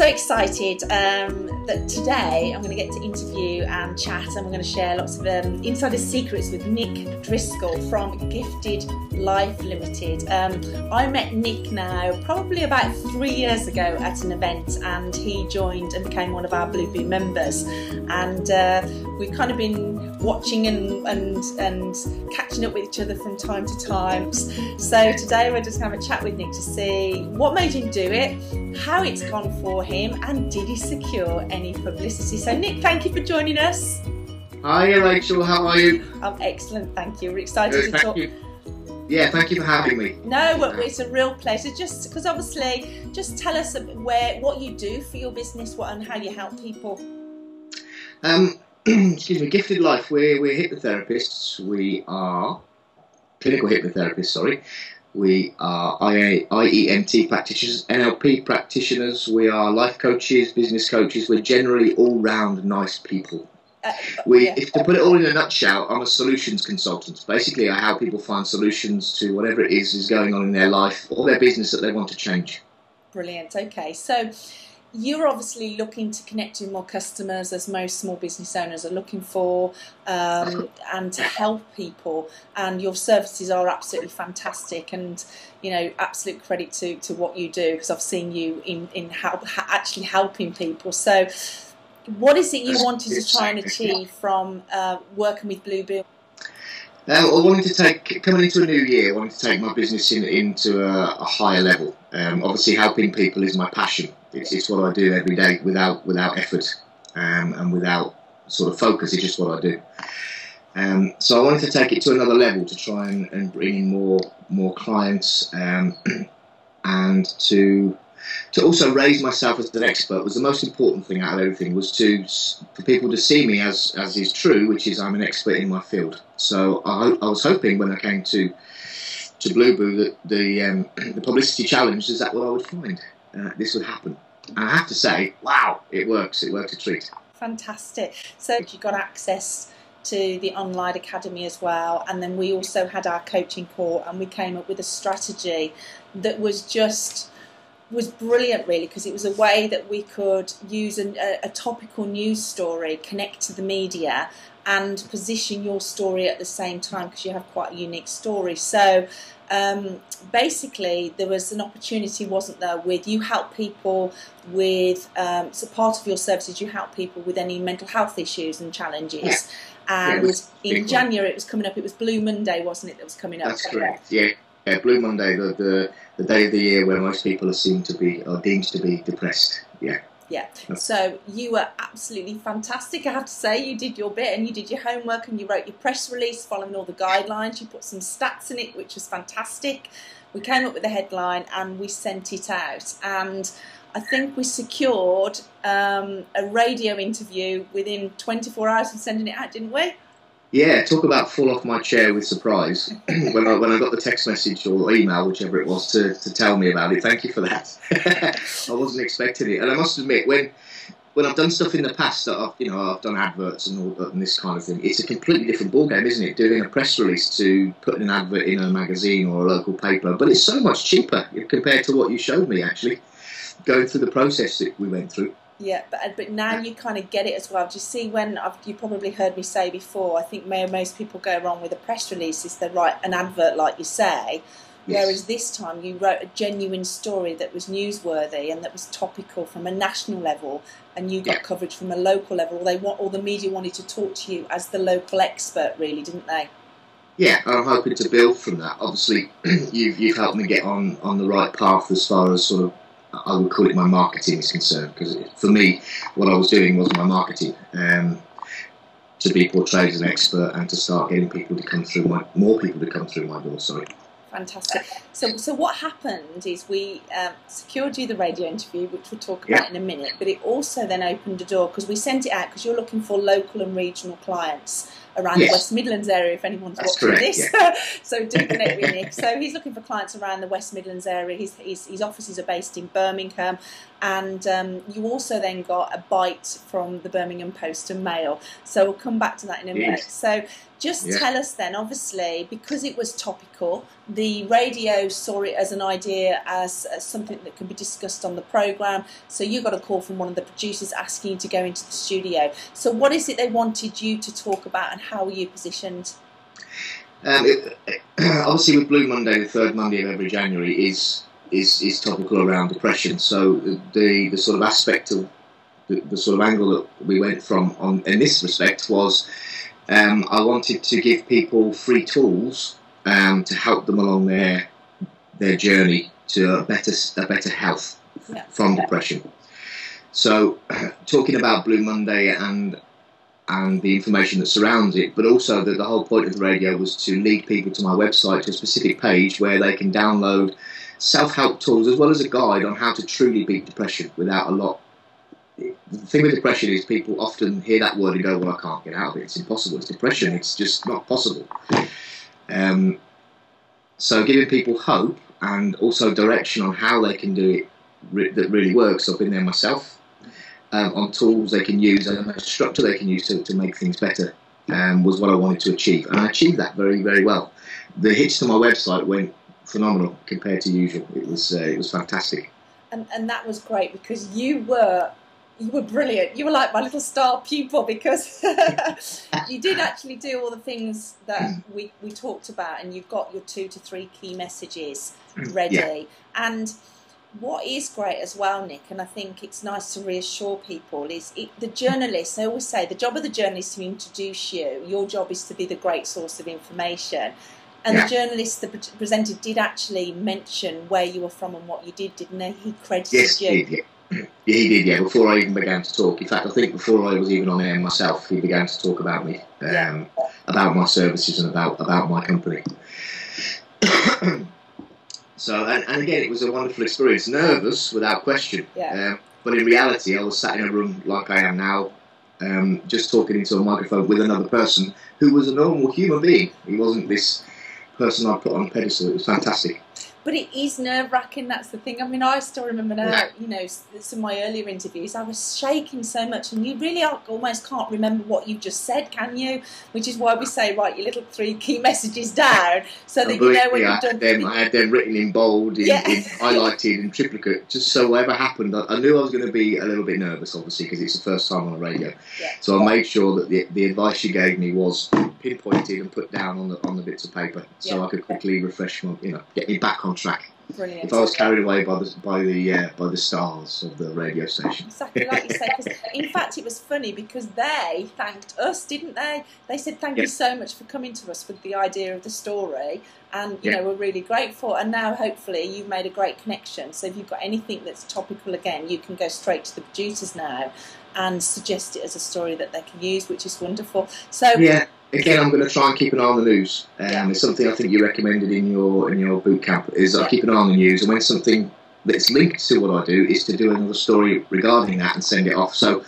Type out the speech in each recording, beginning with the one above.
so excited that today I'm going to get to interview and chat, and we're going to share lots of insider secrets with Nick Driscoll from Gifted Life Limited. I met Nick now probably about 3 years ago at an event, and he joined and became one of our Blue Boom members, and we've kind of been watching and catching up with each other from time to time. So today we're just going to have a chat with Nick to see what made him do it, how it's gone for him, and did he secure any publicity. So Nick, thank you for joining us. Hi Rachel, how are you? I'm excellent, thank you. We're excited to talk. Yeah, thank you for having me. No, it's a real pleasure. Just because obviously, just tell us what you do for your business, and how you help people. Excuse me, Gifted Life. We're hypnotherapists. We are clinical hypnotherapists. Sorry, we are IEMT practitioners, NLP practitioners. We are life coaches, business coaches. We're generally all-round nice people. If to put it all in a nutshell, I'm a solutions consultant. Basically, I help people find solutions to whatever it is going on in their life or their business that they want to change. Brilliant. Okay, so you're obviously looking to connect with more customers, as most small business owners are looking for, and to help people. And your services are absolutely fantastic, and absolute credit to what you do, because I've seen you in actually helping people. So, what is it you wanted to try and achieve from working with Blue Boom? I wanted to coming into a new year, I wanted to take my business into a higher level. Obviously, helping people is my passion. It's what I do every day without effort and without sort of focus. It's just what I do. So I wanted to take it to another level to try and bring in more clients, and to also raise myself as an expert. Was the most important thing out of everything, was for people to see me as is true, which is I'm an expert in my field. So I was hoping when I came to Blue Boo that the publicity challenge, is that what I would find? This would happen. And I have to say, wow, it works. It worked a treat. Fantastic. So you got access to the online academy as well, and then we also had our coaching call, and we came up with a strategy that was brilliant, really, because it was a way that we could use a topical news story, connect to the media, and position your story at the same time, because you have quite a unique story. So basically there was an opportunity, wasn't there, with you help people with so part of your services, you help people with any mental health issues and challenges. And in January it was coming up, it was Blue Monday, wasn't it, that was coming up? That's correct. Yeah, Blue Monday, the day of the year where most people are deemed to be depressed. Yeah. So you were absolutely fantastic, I have to say. You did your bit, and you did your homework, and you wrote your press release following all the guidelines. You put some stats in it, which was fantastic. We came up with the headline and we sent it out, and I think we secured a radio interview within 24 hours of sending it out, didn't we? Yeah, talk about fall off my chair with surprise when I got the text message or email, whichever it was, to tell me about it. Thank you for that. I wasn't expecting it, and I must admit, when I've done stuff in the past that I've done adverts and all that and this kind of thing, it's a completely different ballgame, isn't it? Doing a press release to putting an advert in a magazine or a local paper, but it's so much cheaper compared to what you showed me, actually, going through the process that we went through. Yeah, but now you kind of get it as well. Do you see, you probably heard me say before, I think most people go wrong with a press release is they write an advert, like you say, whereas this time you wrote a genuine story that was newsworthy and that was topical from a national level, and you got coverage from a local level. All the media wanted to talk to you as the local expert, really, didn't they? Yeah, I'm hoping to build from that. Obviously, you've helped me get on the right path as far as sort of, I would call it, my marketing is concerned, because for me, what I was doing was my marketing, to be portrayed as an expert and to start getting people to come through more people to come through my door. Sorry. Fantastic. So what happened is we secured you the radio interview, which we'll talk about in a minute, but it also then opened a door, because we sent it out because you're looking for local and regional clients, around the West Midlands area, if anyone's watching this. Yeah. So do connect with Nick. So he's looking for clients around the West Midlands area. His offices are based in Birmingham, and you also then got a bite from the Birmingham Post and Mail. So we'll come back to that in a minute. So just tell us then, obviously, because it was topical, the radio saw it as an idea, as something that could be discussed on the programme. So you got a call from one of the producers asking you to go into the studio. So what is it they wanted you to talk about, and how were you positioned? Obviously, with Blue Monday, the third Monday of every January is topical around depression. So the sort of aspect of the sort of angle that we went from in this respect was I wanted to give people free tools to help them along their journey to a better health from depression. So talking about Blue Monday and the information that surrounds it, but also that the whole point of the radio was to lead people to my website, to a specific page where they can download self-help tools as well as a guide on how to truly beat depression without a lot. The thing with depression is people often hear that word and go, well, I can't get out of it, it's impossible, it's depression, it's just not possible. So giving people hope and also direction on how they can do it that really works. I've been there myself, on tools they can use and a structure they can use to make things better, was what I wanted to achieve, and I achieved that very, very well. The hits to my website went phenomenal compared to usual. It was fantastic, and that was great because you were brilliant. You were like my little star pupil, because you did actually do all the things that we talked about, and you've got your 2 to 3 key messages ready. And what is great as well, Nick, and I think it's nice to reassure people, is the journalists, I always say, the job of the journalist is to introduce you. Your job is to be the great source of information. And the journalist, the presenter, did actually mention where you were from and what you did, didn't he? He credited you. He did, he did, yeah, before I even began to talk. In fact, I think before I was even on air myself, he began to talk about me, about my services and about my company. So, and again, it was a wonderful experience. Nervous, without question. But in reality, I was sat in a room like I am now, just talking into a microphone with another person who was a normal human being. He wasn't this person I put on a pedestal. It was fantastic. But it is nerve-wracking, that's the thing. I mean, I still remember now, you know, some of my earlier interviews, I was shaking so much, and you really almost can't remember what you've just said, can you? Which is why we say, write your little 3 key messages down, so that you know when you've done... I had them written in bold, in highlighted, in triplicate, just so whatever happened, I knew I was going to be a little bit nervous, obviously, because it's the first time on the radio. So I made sure that the advice you gave me was pinpointed and put down on the bits of paper, so I could quickly refresh my, get me back on track. Brilliant. If I was carried away by the stars of the radio station. Exactly like you said. Because in fact, it was funny because they thanked us, didn't they? They said thank you so much for coming to us with the idea of the story, and you know, we're really grateful. And now, hopefully, you've made a great connection. So if you've got anything that's topical again, you can go straight to the producers now and suggest it as a story that they can use, which is wonderful. So again, I'm going to try and keep an eye on the news. It's something I think you recommended in your boot camp, is I keep an eye on the news, and when something that's linked to what I do is to do another story regarding that and send it off. So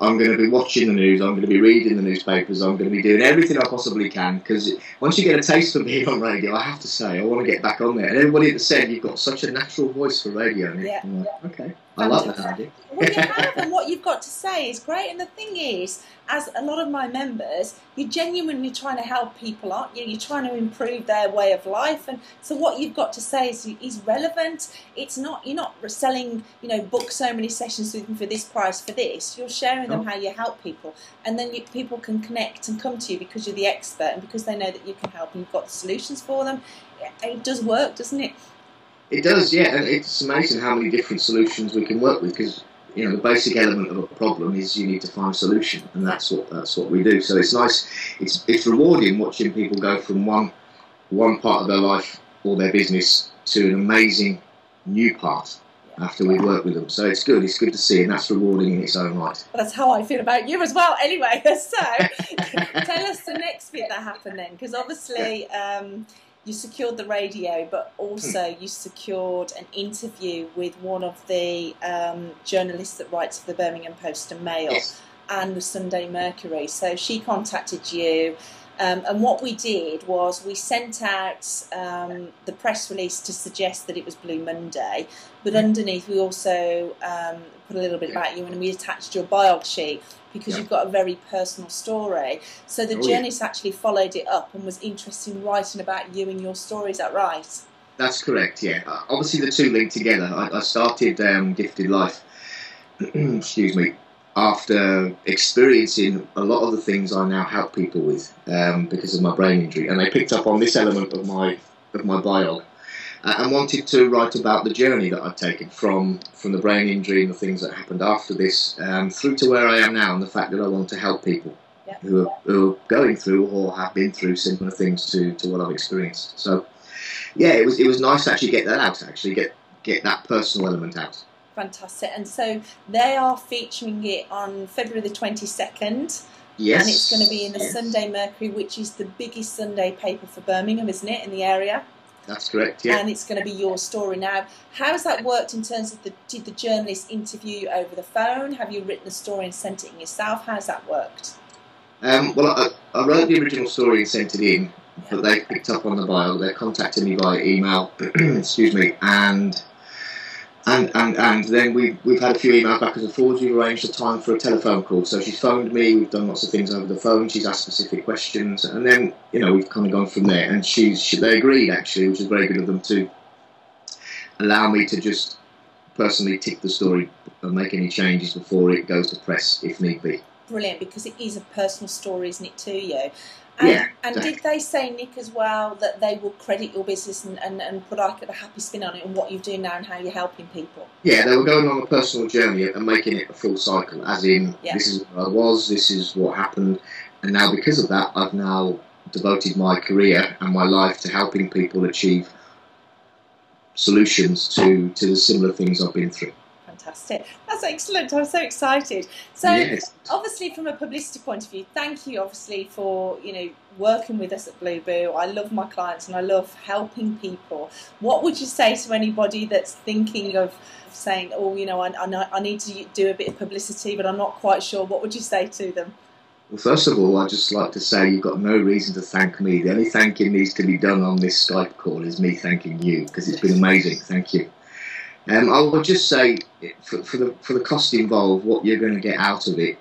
I'm going to be watching the news, I'm going to be reading the newspapers, I'm going to be doing everything I possibly can, because once you get a taste of being on radio, I have to say, I want to get back on there. And everybody that said you've got such a natural voice for radio, and I'm like, okay, I like that idea. Well, you have, and what you've got to say is great. And the thing is, as a lot of my members, you're genuinely trying to help people, aren't you? You're trying to improve their way of life, and so what you've got to say is relevant. It's not, you're not selling, book so many sessions for this price for this. You're sharing them how you help people, and then people can connect and come to you because you're the expert and because they know that you can help and you've got the solutions for them. It does work, doesn't it? It does, yeah, and it's amazing how many different solutions we can work with, because the basic element of a problem is you need to find a solution, and that's what we do. So it's nice, it's rewarding watching people go from one part of their life or their business to an amazing new part after we work with them. So it's good to see, and that's rewarding in its own right. Well, that's how I feel about you as well. Anyway, so tell us the next bit that happened then, because obviously you secured the radio, but also you secured an interview with one of the journalists that writes for the Birmingham Post and Mail. and the Sunday Mercury. So she contacted you. And what we did was we sent out the press release to suggest that it was Blue Monday, but underneath we also put a little bit about you, and we attached your biog sheet because you've got a very personal story. So the journalist actually followed it up and was interested in writing about you and your story. Is that right? That's correct, yeah. Obviously the two link together. I started Gifted Life, excuse me, after experiencing a lot of the things I now help people with because of my brain injury, and they picked up on this element of my biog and wanted to write about the journey that I'd taken from the brain injury and the things that happened after this through to where I am now, and the fact that I want to help people who are going through or have been through similar things to what I've experienced. So yeah, it was nice to actually get that out, get that personal element out. Fantastic. And so they are featuring it on February the 22nd. Yes. And it's going to be in the Sunday Mercury, which is the biggest Sunday paper for Birmingham, isn't it, in the area? That's correct, yeah. And it's going to be your story. Now, how's that worked in terms of did the journalist interview you over the phone? Have you written the story and sent it in yourself? How's that worked? Well, I wrote the original story and sent it in, but they picked up on the bio. They contacted me via email, excuse me, and then we've had a few emails backwards and forwards. We've arranged a time for a telephone call. So she's phoned me. We've done lots of things over the phone. She's asked specific questions, and then we've kind of gone from there. And they agreed actually, which is very good of them to allow me to just personally tick the story and make any changes before it goes to press if need be. Brilliant, because it is a personal story, isn't it, to you? And did they say, Nick, as well, that they will credit your business and put like a happy spin on it and what you're doing now and how you're helping people? Yeah, they were going on a personal journey and making it a full cycle, as in, this is where I was, this is what happened, and now because of that, I've now devoted my career and my life to helping people achieve solutions to the similar things I've been through. Fantastic. That's excellent. I'm so excited. So obviously from a publicity point of view, thank you obviously for working with us at Blue Boo. I love my clients and I love helping people. What would you say to anybody that's thinking of saying, I need to do a bit of publicity but I'm not quite sure? What would you say to them? Well, first of all, I'd just like to say you've got no reason to thank me. The only thanking needs to be done on this Skype call is me thanking you, because it's been amazing. Thank you. I would just say, for the cost involved, what you're going to get out of it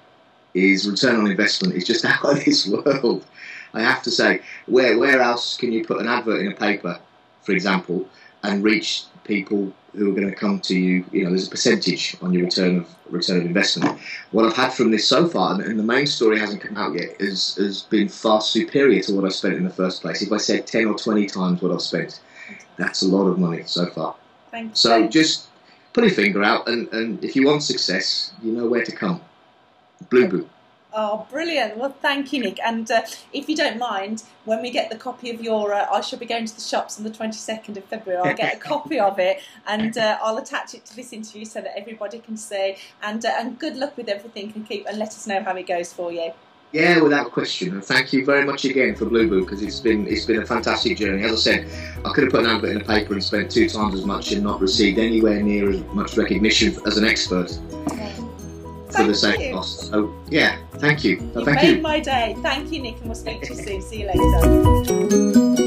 is return on investment is just out of this world. I have to say, where else can you put an advert in a paper, for example, and reach people who are going to come to you? There's a percentage on your return of investment. What I've had from this so far, and the main story hasn't come out yet, has been far superior to what I spent in the first place. If I said 10 or 20 times what I've spent, that's a lot of money so far. So just put your finger out, and if you want success, you know where to come. Blue Boo. Oh, brilliant. Well, thank you, Nick. And if you don't mind, when we get the copy of your... I shall be going to the shops on the 22nd of February. I'll get a copy of it, and I'll attach it to this interview so that everybody can see. And good luck with everything, and let us know how it goes for you. Yeah, without question, and thank you very much again for Blue Boo, because it's been a fantastic journey. As I said, I could have put an advert in a paper and spent 2 times as much and not received anywhere near as much recognition as an expert for the same cost. So yeah, thank you. You made my day. Thank you, Nick, and we'll speak to you soon. See you later.